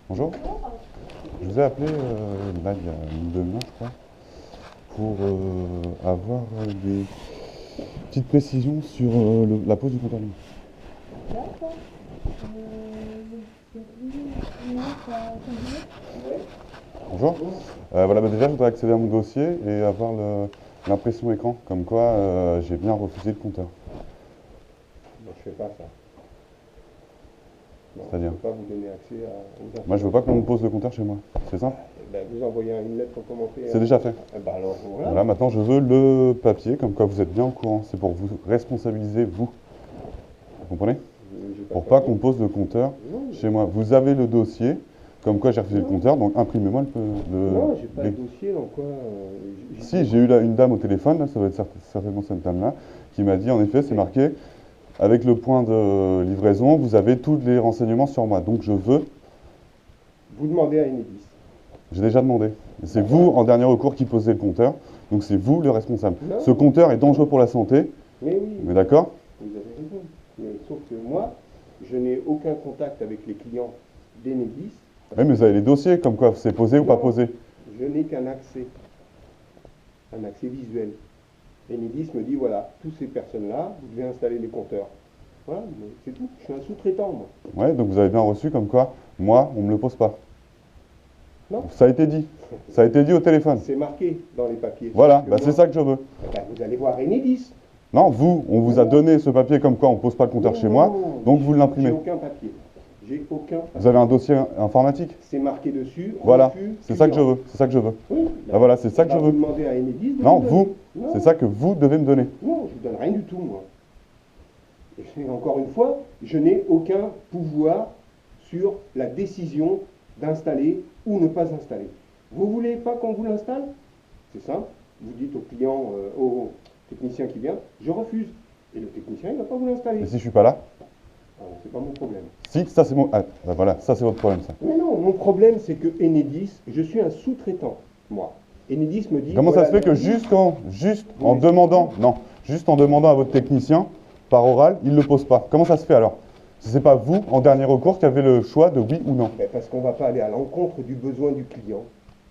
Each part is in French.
Bonjour. Je vous ai appelé là il y a une demi-heure, je crois, pour avoir des petites précisions sur la pose du compteur libre. D'accord. Non, ça continue. Bonjour. Voilà, déjà, je voudrais accéder à mon dossier et avoir l'impression écran, comme quoi j'ai bien refusé le compteur. Moi, je fais pas ça. Non, C'est-à-dire je ne peux pas vous donner accès aux informations. Moi, je veux pas qu'on me pose le compteur chez moi. C'est simple. Vous envoyez une lettre commentaire. C'est déjà fait. Alors, voilà. Voilà, maintenant, je veux le papier, comme quoi vous êtes bien au courant. C'est pour vous responsabiliser, vous. Vous comprenez? J'ai Pour pas qu'on compris. pose le compteur Non, chez moi. Vous avez le dossier, comme quoi j'ai refusé le compteur, donc imprimez-moi non, j'ai pas les- de dossier, donc quoi. Si, j'ai eu là une dame au téléphone, là, ça doit être certainement cette dame-là, qui m'a dit, en effet, c'est marqué, avec le point de livraison, vous avez tous les renseignements sur moi. Donc je veux, Vous demandez à Enedis. j'ai déjà demandé. Et c'est vous, en dernier recours, qui posez le compteur, donc c'est vous le responsable. Non. Ce compteur est dangereux pour la santé, Mais oui, mais d'accord? vous avez raison. Mais sauf que moi, je n'ai aucun contact avec les clients d'Enedis. Oui, mais vous avez les dossiers, comme quoi c'est posé ou pas Non. posé. Je n'ai qu'un accès visuel. Enedis me dit, voilà, toutes ces personnes-là, vous devez installer les compteurs. Voilà, mais c'est tout. Je suis un sous-traitant, moi. Ouais, donc vous avez bien reçu, comme quoi, moi, on ne me le pose pas. Non. Ça a été dit. Ça a été dit au téléphone. C'est marqué dans les papiers. Voilà, Sauf que bah moi, c'est ça que je veux. vous allez voir Enedis. Non, vous, on vous a donné ce papier comme quoi on ne pose pas le compteur Non, chez non, moi, non, donc vous J'ai l'imprimez. aucun papier. J'ai aucun papier. Vous avez un dossier informatique. C'est marqué dessus. Voilà, refus c'est ça que je client. veux. C'est ça que je veux. Oui, Ah, voilà, c'est ça que je Vous veux. demandez à Enedis de Non, me vous, donner. Non, c'est ça que vous devez me donner. Non, je ne donne rien du tout, moi. Et encore une fois, je n'ai aucun pouvoir sur la décision d'installer ou ne pas installer. Vous voulez pas qu'on vous l'installe? C'est simple. Vous dites au client, au technicien qui vient, je refuse. Et le technicien, il ne va pas vous l'installer. Et si je suis pas là? C'est pas mon problème. Si, ça c'est mon. Ah, bah voilà, ça c'est votre problème, ça. Mais non, mon problème, c'est que Enedis, je suis un sous-traitant, moi. Enedis me dit. Comment ça voilà, se fait que lundi, juste Vous en laissez- demandant, non, juste en demandant à votre technicien, par oral, il ne le pose pas? Comment ça se fait alors? Si c'est pas vous, en dernier recours, qui avez le choix de oui ou non. Ben, parce qu'on ne va pas aller à l'encontre du besoin du client,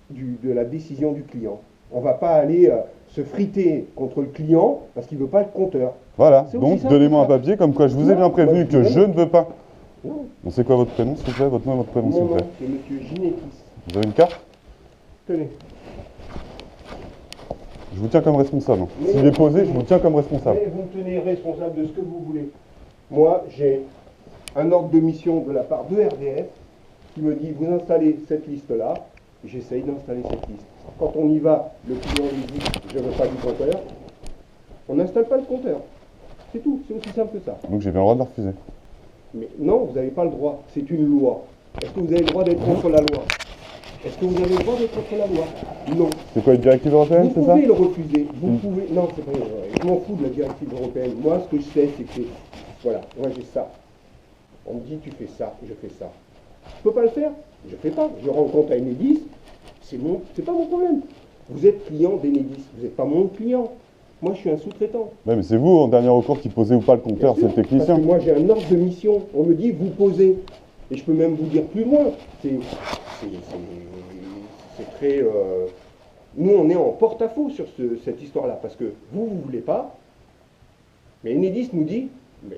de la décision du client. On ne va pas aller se friter contre le client parce qu'il ne veut pas le compteur. Voilà, C'est aussi donc simple donnez-moi un que ça. papier comme quoi je vous ai Non, bien prévenu moi, que je je ne veux pas. Non, On sait quoi votre prénom, s'il vous plaît? Votre nom et votre prénom, s'il mon vous nom, plaît. c'est Monsieur Ginetis. Vous avez une carte? Tenez. Je vous tiens comme responsable. Mais- S'il est posé, je vous tiens comme responsable. Mais vous me tenez responsable de ce que vous voulez. Moi, j'ai un ordre de mission de la part de RDF qui me dit vous installez cette liste-là. J'essaye d'installer cette liste. Quand on y va, le client lui dit je ne veux pas du compteur. On n'installe pas le compteur. C'est tout, c'est aussi simple que ça. Donc j'ai bien le droit de le refuser. Mais non, vous n'avez pas le droit. C'est une loi. Est-ce que vous avez le droit d'être contre la loi? Est-ce que vous avez le droit d'être contre la loi? Non. C'est quoi, une directive européenne, Vous c'est ça? pouvez le refuser. Vous pouvez. Non, c'est pas. Je m'en fous de la directive européenne. Moi, ce que je sais, c'est que. Voilà, moi j'ai ça. On me dit, tu fais ça, je fais ça. Je peux pas le faire? Je fais pas. Je rends compte à Enedis. C'est pas mon problème. Vous êtes client d'Enedis. Vous n'êtes pas mon client. Moi, je suis un sous-traitant. Ouais, mais c'est vous, en dernier recours, qui posez ou pas le compteur, Bien c'est sûr, le technicien. Parce que moi, j'ai un ordre de mission. On me dit, vous posez. Et je peux même vous dire plus loin. C'est très. Nous, on est en porte-à-faux sur cette histoire-là. Parce que vous ne voulez pas. Mais Enedis nous dit, mais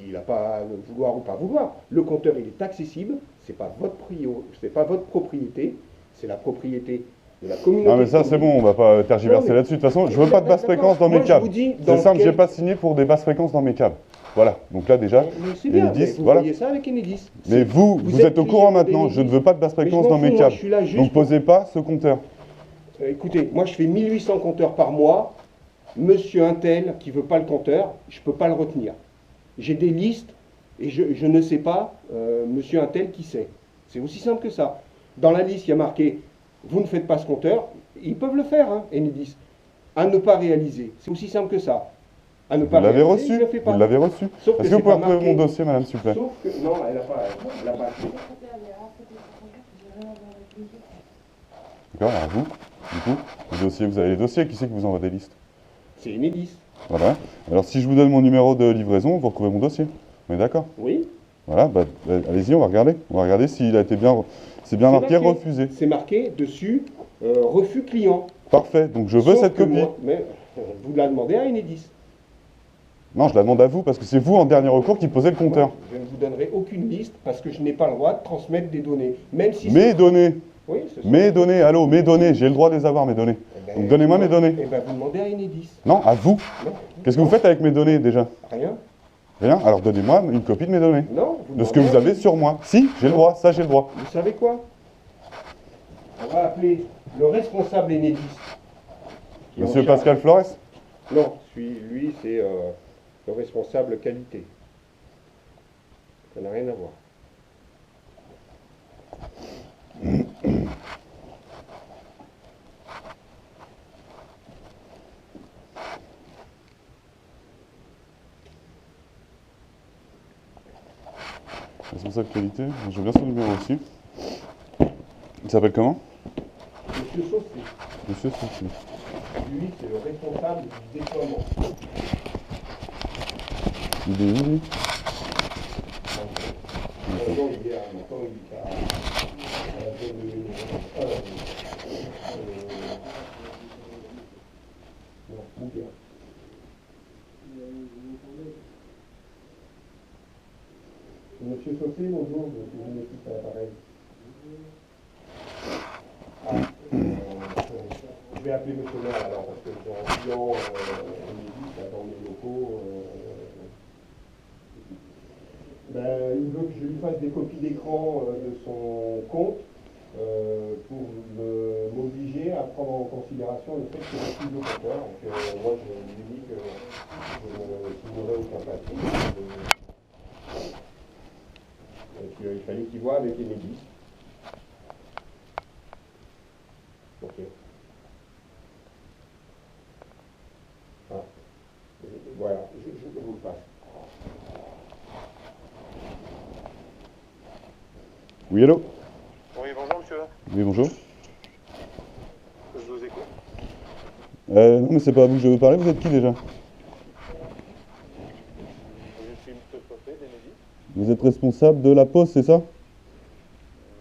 il n'a pas à le vouloir ou pas vouloir. Le compteur, il est accessible. C'est pas pas votre propriété. C'est la propriété de la communauté. Non mais ça c'est bon, on va pas tergiverser Non, mais- là-dessus. De toute façon, je veux pas de basses D'accord. fréquences dans Moi, mes je câbles. vous dis C'est dans simple, quel- j'ai pas signé pour des basses fréquences dans mes câbles. Voilà, donc là déjà, Mais c'est bien, Enedis, mais vous voilà. voyez ça avec Enedis. Mais vous, vous êtes au client courant maintenant, d'Enedis. je ne veux pas de basses Mais je fréquences m'en dans fous, mes moi, câbles. je suis là juste Donc pour- posez pas ce compteur. Écoutez, moi je fais 1800 compteurs par mois. Monsieur Intel qui veut pas le compteur, je peux pas le retenir. J'ai des listes et je ne sais pas Monsieur Intel qui sait. C'est aussi simple que ça. Dans la liste, il y a marqué vous ne faites pas ce compteur. Ils peuvent le faire, hein, Enedis. À ne pas réaliser. C'est aussi simple que ça. À ne Vous pas l'avez réaliser, reçu, je le fais pas. vous l'avez reçu. Sauf que Est-ce que vous c'est pouvez pas retrouver marqué. mon dossier, madame, s'il vous plaît? Sauf que non, elle n'a pas. Elle a pas acheté. D'accord, alors vous, du coup, les dossiers, vous avez les dossiers, qui c'est qui vous envoie des listes? C'est Enedis. Voilà. Alors si je vous donne mon numéro de livraison, vous retrouvez mon dossier. On est d'accord? Oui. Voilà, bah, allez-y, on va regarder. On va regarder s'il a été bien. C'est bien marqué refusé. C'est marqué dessus refus client. Parfait, donc je veux Sauf cette que copie. moi, mais vous la demandez à Enedis. Non, je la demande à vous parce que c'est vous en dernier recours qui posez le compteur. Moi, je ne vous donnerai aucune liste parce que je n'ai pas le droit de transmettre des données. Même si Mes données, oui, ce sont mes données, allô, mes données, j'ai le droit de les avoir, mes données. Eh ben, Donc donnez-moi mes données. Eh bien, vous demandez à Enedis. Non, à vous. Non. Qu'est-ce que vous faites avec mes données déjà? Rien. Rien? Alors donnez-moi une copie de mes données. Non. De ce que vous avez sur moi. Si, j'ai le droit, ça j'ai le droit. Vous savez quoi? On va appeler le responsable Enedis. qui est en Monsieur charge. Pascal Flores? Non, lui, c'est le responsable qualité. Ça n'a rien à voir. Responsable qualité, je veux bien son numéro aussi. Il s'appelle comment? Monsieur Saucé, Monsieur Souci. lui, c'est le responsable du déploiement. Il est où lui? Maintenant, il est à maintenant, il est à la zone de non, Bouguer. Monsieur Saucé, bonjour, je vous écoute à l'appareil. Je vais appeler monsieur le maire alors, parce que j'ai un client dans les locaux. Il veut que je lui fasse des copies d'écran de son compte pour m'obliger à prendre en considération le fait que je suis le compteur. Donc moi je lui dis que je ne signerai aucun papier. Il fallait qu'il voit avec Enedis. Ok. Ah. Voilà, je vous le passe. Oui, allô? Oui, bonjour monsieur. Oui, bonjour. Je vous écoute. Non, mais c'est pas à vous que je veux parler, vous êtes qui déjà? Je suis monsieur Saucé d'Enedis. Vous êtes responsable de la poste, c'est ça?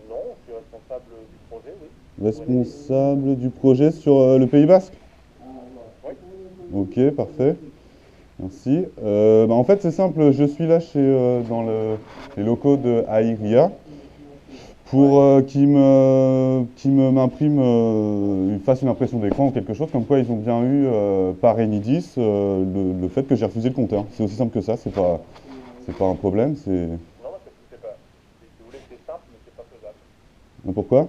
Non, je suis responsable du projet, oui. Responsable du projet sur le Pays Basque? Oui. Ok, parfait. Merci. En fait, c'est simple, je suis là dans les locaux de Aïria pour m'imprime, fasse une impression d'écran ou quelque chose, comme quoi ils ont bien eu par Enedis le fait que j'ai refusé le compteur. C'est aussi simple que ça, c'est pas un problème, c'est... Non, parce que c'est pas. Si vous voulez, c'est simple, mais c'est pas faisable. Pourquoi?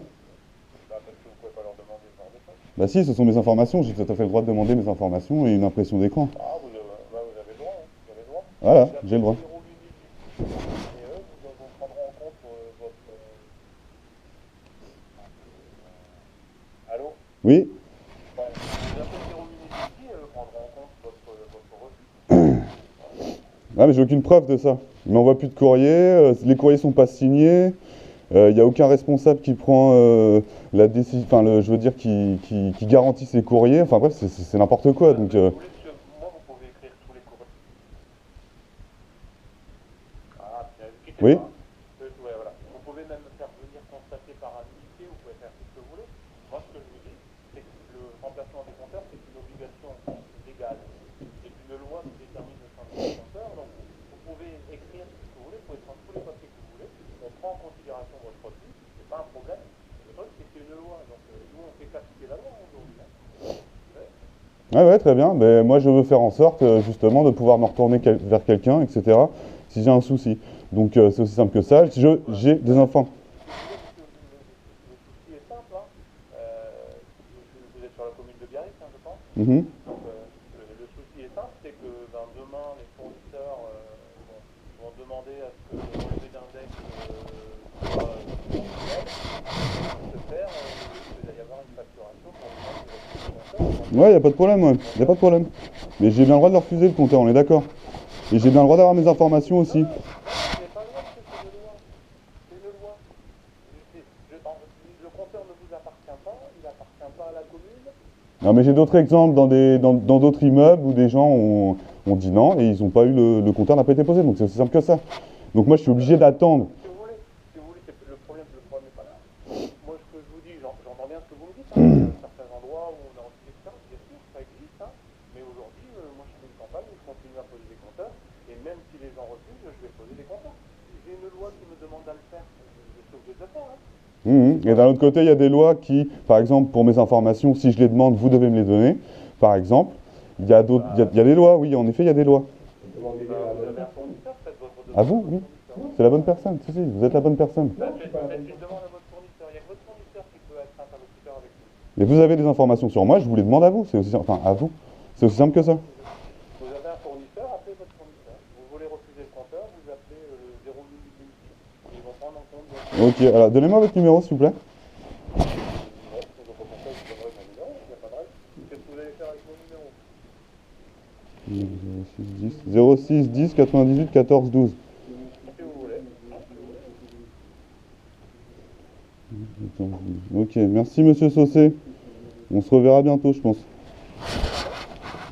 Parce que vous pouvez pas leur demander ce genre de choses. Bah si, ce sont mes informations, j'ai tout à fait le droit de demander mes informations et une impression d'écran. Ah, vous avez le droit, hein. Vous avez le droit. Voilà, j'ai le droit. Et eux, vous prendront en compte votre. Allô? Oui? Ouais. Les appels ici prendront en compte votre refus. Ah mais j'ai aucune preuve de ça. Ils m'envoient plus de courrier, les courriers sont pas signés, il n'y a aucun responsable qui prend la décision, je veux dire qui garantit ces courriers, enfin bref c'est n'importe quoi donc... Vous voulez, monsieur, moi, vous pouvez écrire tous les courriers. Ah, bien, quittez Oui? pas. Ouais, voilà. Vous pouvez même faire venir constater par un huissier, vous pouvez faire tout ce que vous voulez. Moi, ce que je vous dis, c'est que le remplacement des compteurs, c'est une obligation légale. C'est une loi qui détermine le changement des compteurs. Donc, vous pouvez écrire ce que vous voulez, vous pouvez prendre tous les papiers que vous voulez. On prend en considération votre refus, c'est pas un problème. Le truc, c'est que c'est une loi. Donc, nous, on fait qu'appliquer la loi aujourd'hui. Hein. Ouais, très bien, mais moi je veux faire en sorte justement de pouvoir me retourner vers quelqu'un, etc. si j'ai un souci. Donc c'est aussi simple que ça, si j'ai des enfants. Le souci est simple. Hein. Vous êtes sur la commune de Biarritz, hein, je pense. Mhm. Donc, le souci est simple, c'est que demain, les fournisseurs vont demander à ce que le relevé d'index soit mensuel. Se faire, il va y avoir une facturation pour le compte du compteur. Ouais, y a pas de problème, ouais. Y a pas de problème. Mais j'ai bien le droit de leur refuser le compteur, on est d'accord. Et j'ai bien le droit d'avoir mes informations aussi. Non, c'est pas grave, c'est une loi. C'est une loi. Le compteur ne vous appartient pas, il appartient pas à la commune. Non mais j'ai d'autres exemples dans d'autres immeubles où des gens ont dit non et ils ont pas eu le compteur n'a pas été posé, donc c'est aussi simple que ça. Donc moi je suis obligé d'attendre. Si vous voulez, le problème n'est pas là. Moi, ce que je vous dis, j'entends bien ce que vous me dites. Il y a certains endroits où on a envie de ça, bien sûr, ça existe. Mais aujourd'hui, moi, je fais une campagne, je continue à poser des compteurs. Et même si les gens refusent, je vais poser des compteurs. J'ai une loi qui me demande à le faire. Je suis obligé de le faire. Et d'un autre côté, il y a des lois qui, par exemple, pour mes informations, si je les demande, vous devez me les donner. Par exemple, il y a d'autres, il y a des lois, oui, en effet, il y a des lois. Vous avez un fournisseur, faites votre demande. À vous, oui. C'est la bonne personne, si, vous êtes la bonne personne. Faites une demande à votre fournisseur. Il n'y a que votre fournisseur qui peut être interlocuteur avec vous. Et vous avez des informations sur moi, je vous les demande à vous. C'est aussi, enfin, à vous. C'est aussi simple que ça. Vous avez un fournisseur, appelez votre fournisseur. Vous voulez refuser le compteur, vous appelez le 08 Ils vont prendre en compte votre... Ok, alors donnez-moi votre numéro, s'il vous plaît. Ouais, donc pour ça, je vous donnerai mon numéro, il n'y a pas de règle. Qu'est-ce que vous allez faire avec mon numéro? 06 10 98 14 12. Si vous voulez. Ok, merci Monsieur Saucé. On se reverra bientôt, je pense.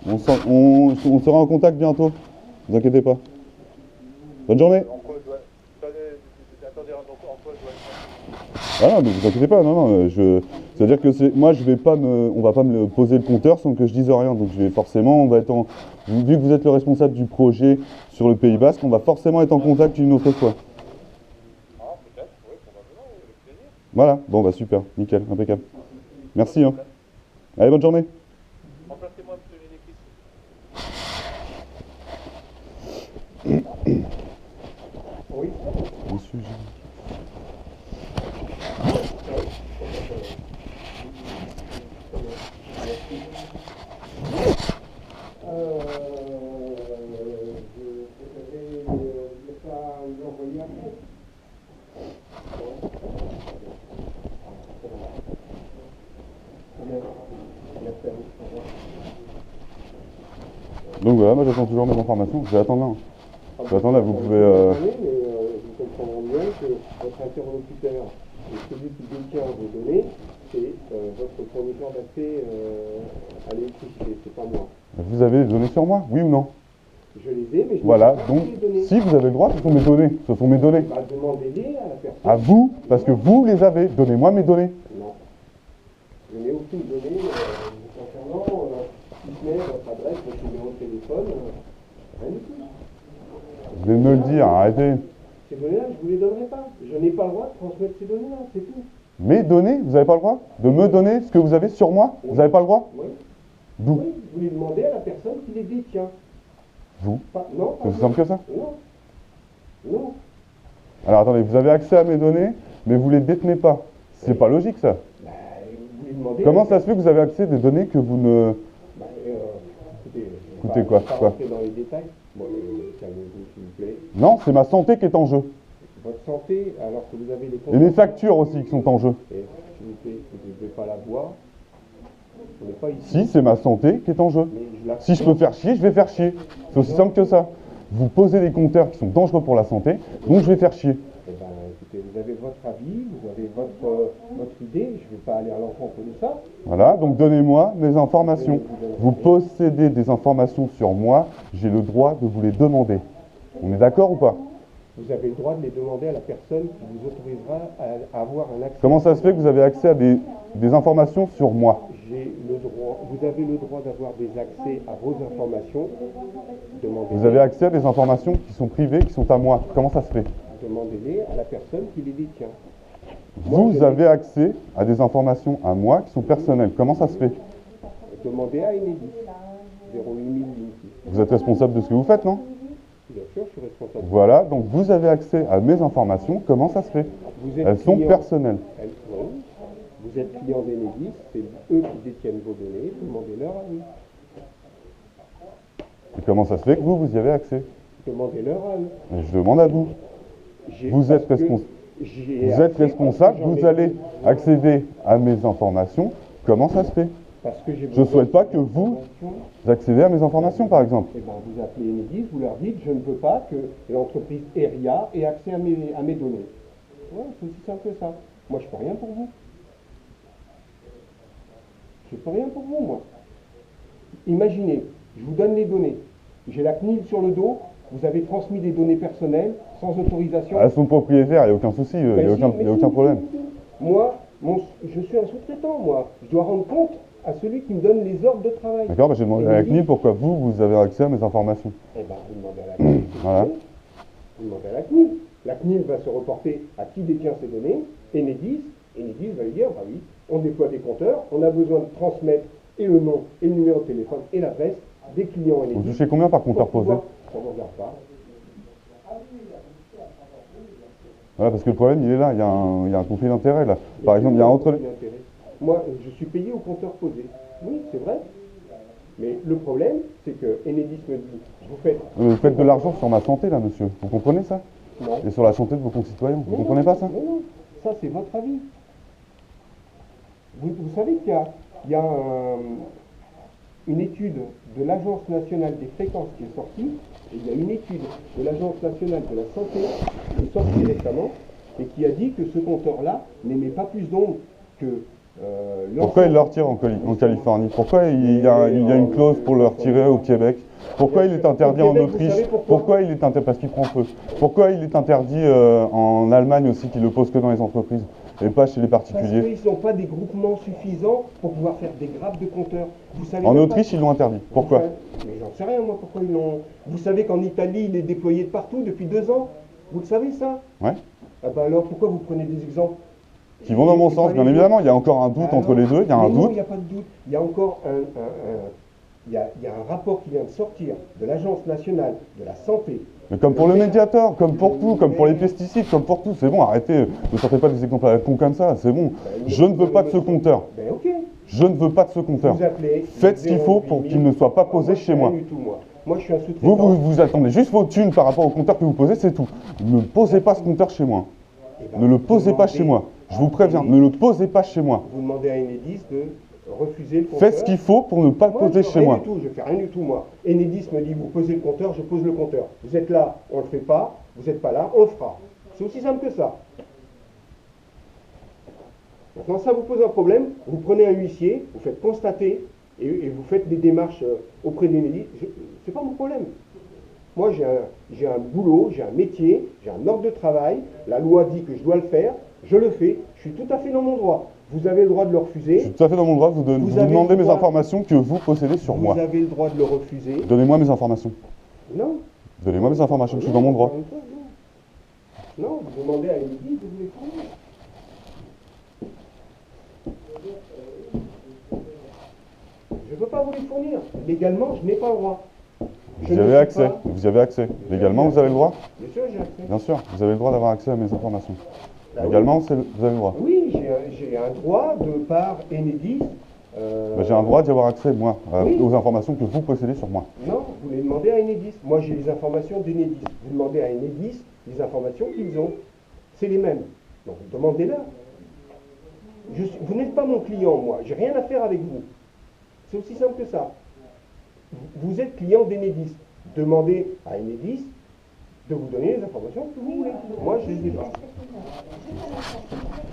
On sera en contact bientôt. Ne vous inquiétez pas. Bonne journée. En quoi je dois... Attendez, donc en quoi je dois être... Ah non, mais vous inquiétez pas, non, c'est-à-dire que moi on va pas me poser le compteur sans que je dise rien, donc on va être vu que vous êtes le responsable du projet sur le Pays Basque, on va forcément être en contact une autre fois. Ah, peut-être, oui, probablement, oui, avec plaisir. Voilà, bon bah super, nickel, impeccable. Merci, hein. Allez, bonne journée. Remplacez-moi, monsieur Généquis. Oui. Monsieur Je vais pas vous envoyer après. Donc voilà, moi j'attends toujours mes informations, je vais attendre là. Hein. Je vais attendre là, vous pouvez... Vous comprendrez bien que votre interlocuteur et celui qui détient vos données, c'est votre fournisseur d'accès à l'électricité, c'est pas moi. Vous avez les données sur moi, oui ou non? Je les ai, mais je Voilà, ne sais pas donc les données. si vous avez le droit, ce sont mes données. Ce sont mes données. Bah, demandez-les à la personne. À vous, parce que vous les avez. Donnez-moi mes données. Non. Je n'ai aucune donnée concernant, si ce n'est votre adresse, votre numéro de téléphone, rien du tout. Vous venez de me le dire, arrêtez. Ces données-là, je ne vous les donnerai pas. Je n'ai pas le droit de transmettre ces données-là, c'est tout. Mes données, vous n'avez pas le droit de me donner ce que vous avez sur moi? Vous n'avez pas le droit? Oui. D'où? Oui, vous les demandez à la personne qui les détient. Vous? Non, pas C'est aussi vous. simple que ça? Non. Non. Alors attendez, vous avez accès à mes données, mais vous les détenez pas. C'est pas logique ça. Bah, vous lui demandez... Comment ça se fait que vous avez accès à des données que vous ne... Bah, écoutez, Écoutez je quoi, vais pas quoi rentrer dans les détails. Bon, calmez-vous, s'il vous plaît. Non, c'est ma santé qui est en jeu. Votre santé, alors que vous avez les Et mes factures aussi qui sont en jeu. Et, s'il vous plaît, vous ne devez pas la voir. On n'est pas ici. Si, c'est ma santé qui est en jeu. Mais je la... Si je peux faire chier, je vais faire chier. C'est aussi simple que ça. Vous posez des compteurs qui sont dangereux pour la santé, donc je vais faire chier. Eh ben, écoutez, vous avez votre avis, vous avez votre idée, je ne vais pas aller à l'encontre de ça. Voilà, donc donnez-moi mes informations. Vous possédez des informations sur moi, j'ai le droit de vous les demander. On est d'accord ou pas? Vous avez le droit de les demander à la personne qui vous autorisera à avoir un accès. Comment ça se fait que vous avez accès à des informations sur moi? J'ai le droit, vous avez le droit d'avoir des accès à vos informations. Demandez-les. Vous avez accès à des informations qui sont privées, qui sont à moi. Comment ça se fait? Demandez-les à la personne qui les détient. Vous avez accès à des informations à moi qui sont personnelles. Comment ça se fait? Demandez à Enedis. 08000 Vous êtes responsable de ce que vous faites, non? Bien sûr, je suis responsable. Voilà, donc vous avez accès à mes informations. Comment ça se fait? Vous êtes Elles sont client- personnelles. Oui. Vous êtes client d'Enedis, c'est eux qui détiennent vos données, demandez-leur à eux. Et comment ça se fait que vous y avez accès? Demandez-leur à eux. Et je demande à vous. Vous êtes responsable, vous allez accéder à mes informations. Comment ça se fait? Parce que j'ai Je ne souhaite pas que vous accédez à mes informations, par exemple. Eh ben, vous appelez Enedis, vous leur dites, je ne veux pas que l'entreprise Eria ait accès à mes données. Ouais, c'est aussi simple que ça. Moi, je ne peux rien pour vous. Je ne peux rien pour vous, moi. Imaginez, je vous donne les données. J'ai la CNIL sur le dos, vous avez transmis des données personnelles sans autorisation. Elles sont propriétaires, il n'y a aucun souci, il n'y Ben a si, aucun, mais y a si, aucun si, problème. si, si. Moi, je suis un sous-traitant, moi. Je dois rendre compte à celui qui me donne les ordres de travail. D'accord, bah, j'ai demandé à la CNIL pourquoi vous avez accès à mes informations. Eh bien, vous demandez à la CNIL. Voilà. Vous demandez à la CNIL. La CNIL va se reporter à qui détient ces données. Enedis va lui dire, bah oui, on déploie des compteurs, on a besoin de transmettre et le nom, et le numéro de téléphone, et l'adresse des clients Vous Enedis. touchez combien par compteur posé? Ça ne me regarde pas. Voilà, parce que le problème, il est là, il y a un conflit d'intérêt là. Par exemple, il y a entre les... Moi, je suis payé au compteur posé. Oui, c'est vrai. Mais le problème, c'est que Enedis me dit, Vous faites de l'argent sur ma santé là, monsieur. Vous comprenez ça? Non. Et sur la santé de vos concitoyens. Vous Non, comprenez pas ça? Non, non. Ça, c'est votre avis. Vous savez qu'il y a une étude de l'Agence nationale des fréquences qui est sortie, et il y a une étude de l'Agence nationale de la santé qui est sortie récemment, et qui a dit que ce compteur-là n'émet pas plus d'ondes que Pourquoi il le retire en Californie? Pourquoi il y a une clause pour le retirer au Québec? Pourquoi il est interdit en Autriche? Pourquoi il est interdit parce qu'il prend feu? Pourquoi il est interdit en Allemagne aussi, qu'il le pose que dans les entreprises et pas chez les Parce particuliers? qu'ils n'ont pas des groupements suffisants pour pouvoir faire des grappes de compteurs. Vous savez En même Autriche, pas- ils l'ont interdit. Pourquoi? Mais j'en sais rien, moi, pourquoi ils l'ont. Vous savez qu'en Italie, il est déployé de partout depuis 2 ans. Vous le savez, ça? Ouais. Ah bah alors, pourquoi vous prenez des exemples Qui vont dans mon Et sens, pas bien les évidemment. autres Il y a encore un doute entre les deux. Il y a un Mais non, doute. il n'y a pas de doute. Il y a encore il y a un rapport qui vient de sortir de l'Agence nationale de la santé. Mais comme pour le médiator, comme pour tout, comme pour les pesticides, comme pour tout, c'est bon, arrêtez, ne sortez pas des exemples à la con comme ça, c'est bon. Je ne veux pas de ce compteur. Ben ok. Je ne veux pas de ce compteur. Vous appelez. Faites ce qu'il faut pour qu'il ne soit pas posé chez moi. Rien du tout, moi. Moi, je suis un sous-traitant. Vous attendez juste vos thunes par rapport au compteur que vous posez, c'est tout. Ne posez pas ce compteur chez moi. Eh ben, Ne le vous posez pas demandez chez moi. Je vous à préviens, Enedis- ne le posez pas chez moi. Vous demandez à Enedis de refuser le compteur. Faites ce qu'il faut pour ne pas le Moi, poser je fais chez rien moi. du tout, je fais rien du tout, moi. Enedis me dit, vous posez le compteur, je pose le compteur. Vous êtes là, on le fait pas. Vous n'êtes pas là, on le fera. C'est aussi simple que ça. Maintenant, ça vous pose un problème, vous prenez un huissier, vous faites constater et vous faites des démarches auprès d'Enedis. C'est pas mon problème. Moi, j'ai un boulot, j'ai un métier, j'ai un ordre de travail. La loi dit que je dois le faire, je le fais. Je suis tout à fait dans mon droit. Vous avez le droit de le Je refuser. suis tout à fait dans mon droit de vous Vous avez demander le mes droit- informations que vous possédez sur moi. Vous avez le droit de le refuser. Donnez-moi mes informations. Non. Donnez-moi mes informations, je suis dans mon droit. Non, vous demandez à Enedis de vous les fournir. Je ne peux pas vous les fournir. Légalement, je n'ai pas le droit. Je Vous y ne avez suis accès. pas- Vous y avez accès. Légalement, vous avez le droit? Bien sûr, j'ai accès. Bien sûr, vous avez le droit d'avoir accès à mes informations. Bah oui. Légalement, vous avez le droit. Oui, j'ai un droit de par Enedis. Bah, j'ai un droit d'y avoir accès, moi, Oui. aux informations que vous possédez sur moi. Non, vous les demandez à Enedis. Moi, j'ai les informations d'Enedis. Vous demandez à Enedis les informations qu'ils ont. C'est les mêmes. Donc, demandez-leur. Vous n'êtes pas mon client, moi. J'ai rien à faire avec vous. C'est aussi simple que ça. Vous êtes client d'Enedis. Demandez à Enedis de vous donner les informations que vous voulez. Moi, je ne les ai pas. Juste un instant.